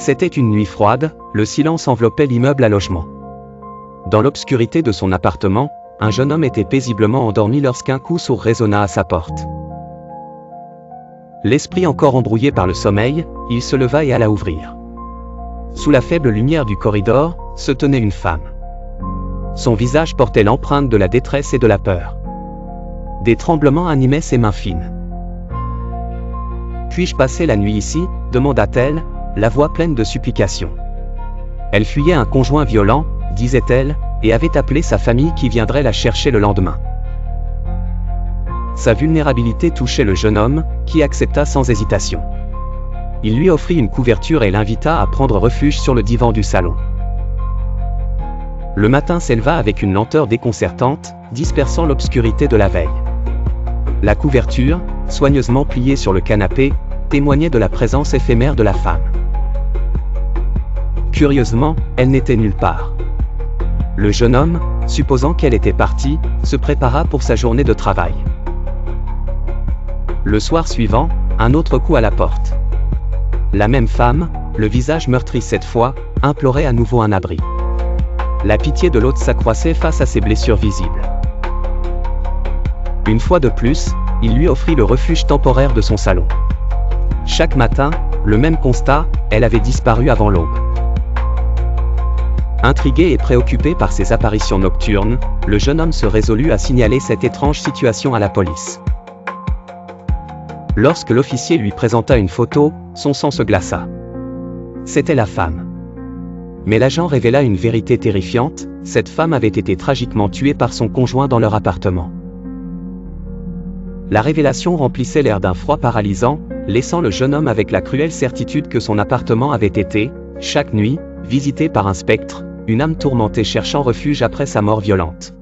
C'était une nuit froide, le silence enveloppait l'immeuble à logement. Dans l'obscurité de son appartement, un jeune homme était paisiblement endormi lorsqu'un coup sourd résonna à sa porte. L'esprit encore embrouillé par le sommeil, il se leva et alla ouvrir. Sous la faible lumière du corridor, se tenait une femme. Son visage portait l'empreinte de la détresse et de la peur. Des tremblements animaient ses mains fines. « Puis-je passer la nuit ici » demanda-t-elle, la voix pleine de supplication. Elle fuyait un conjoint violent, disait-elle, et avait appelé sa famille qui viendrait la chercher le lendemain. Sa vulnérabilité touchait le jeune homme, qui accepta sans hésitation. Il lui offrit une couverture et l'invita à prendre refuge sur le divan du salon. Le matin s'éleva avec une lenteur déconcertante, dispersant l'obscurité de la veille. La couverture, soigneusement pliée sur le canapé, témoignait de la présence éphémère de la femme. Curieusement, elle n'était nulle part. Le jeune homme, supposant qu'elle était partie, se prépara pour sa journée de travail. Le soir suivant, un autre coup à la porte. La même femme, le visage meurtri cette fois, implorait à nouveau un abri. La pitié de l'hôte s'accroissait face à ses blessures visibles. Une fois de plus, il lui offrit le refuge temporaire de son salon. Chaque matin, le même constat, elle avait disparu avant l'aube. Intrigué et préoccupé par ces apparitions nocturnes, le jeune homme se résolut à signaler cette étrange situation à la police. Lorsque l'officier lui présenta une photo, son sang se glaça. C'était la femme. Mais l'agent révéla une vérité terrifiante, cette femme avait été tragiquement tuée par son conjoint dans leur appartement. La révélation remplissait l'air d'un froid paralysant, laissant le jeune homme avec la cruelle certitude que son appartement avait été, chaque nuit, visité par un spectre, une âme tourmentée cherchant refuge après sa mort violente.